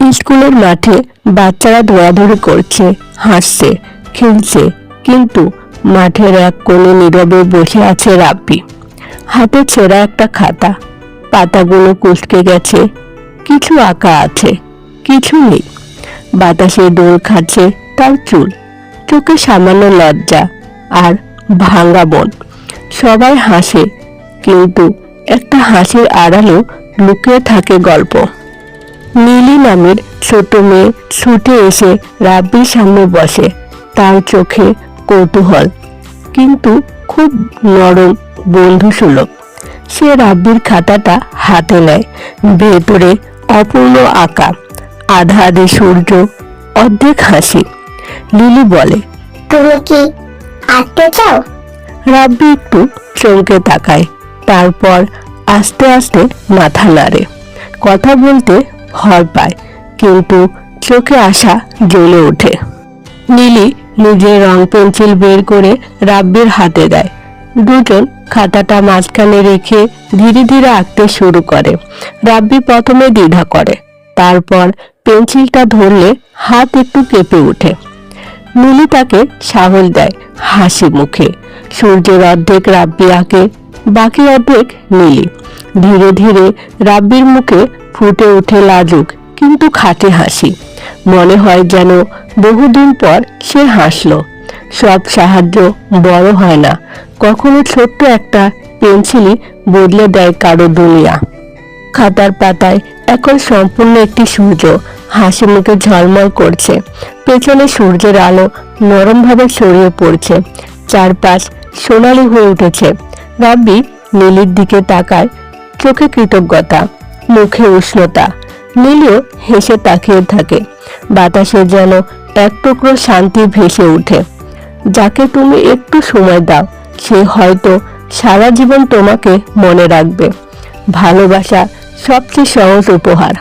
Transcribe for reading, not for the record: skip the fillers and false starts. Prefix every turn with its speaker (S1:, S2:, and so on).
S1: স্কুলের মাঠে বাচ্চারা দৌড়াদৌড়ি করছে, হাসছে, খেলছে, কিন্তু মাঠের এক কোণে নীরবে বসে আছে রাব্বি। হাতে ছেঁড়া একটা খাতা, পাতাগুলো কুঁচকে গেছে, কিছু আঁকা আছে, কিছু নেই। বাতাসে দোল খাচ্ছে তার চুল, চোখে সামান্য লজ্জা আর ভাঙা মন। সবাই হাসে, কিন্তু একটা হাসির আড়ালেও লুকিয়ে থাকে গল্প। নীলি নামের ছোট মেয়ে ছুটে এসে রাব্বির সামনে বসে। তার চোখে কৌতূহল, কিন্তু খুব নরম, বন্ধুসুলভ। সে রাব্বির খাতাটা হাতে নেয়। ভেতরে অপূর্ণ আঁকা, আধা আধে সূর্য, অর্ধেক হাসি। লিলি বলে,
S2: তুমি কি আঁকতে চাও?
S1: রাব্বি একটু চমকে তাকায়, তারপর আস্তে আস্তে মাথা নাড়ে। কথা বলতে ভয় পায়, কিন্তু চোখে আশা জ্বলে ওঠে। নীলি নিজের রং পেন্সিল বের করে রাব্বির হাতে দেয়। দুজন খাতাটা মাঝখানে রেখে ধীরে ধীরে আঁকতে শুরু করে। রাব্বি প্রথমে দ্বিধা করে, তারপর পেন্সিলটা ধরলে হাত একটু কেঁপে ওঠে। নীলি তাকে সাহস দেয় হাসি মুখে। সূর্যের অর্ধেক রাব্বি আঁকে, বাকি অর্ধেক নীলি। ধীরে ধীরে রাব্বির মুখে ফুটে ওঠে লাজুক কিন্তু খাঁটি হাসি। মনে হয় যেন বহুদিন পর সে হাসলো। সব সাহায্য বড় হয় না, কখনো ছোট্ট একটা পেন্সিলই বদলে দেয় কারো দুনিয়া। খাতার পাতায় এখন সম্পূর্ণ একটি সূর্য হাসি মুখে ঝলমল করছে। পেছনে সূর্যের আলো নরমভাবে ছড়িয়ে পড়ছে, চারপাশ সোনালি হয়ে উঠেছে। রাব্বি নীলির দিকে তাকায়, চোখে কৃতজ্ঞতা, মুখে উষ্ণতা। নীলিও হেসে তাকিয়ে থাকে। বাতাসে যেন এক টুকরো শান্তি ভেসে ওঠে। যাকে তুমি একটু সময় দাও, সে হয়তো সারা জীবন তোমাকে মনে রাখবে। ভালোবাসা সবচেয়ে সহজ উপহার।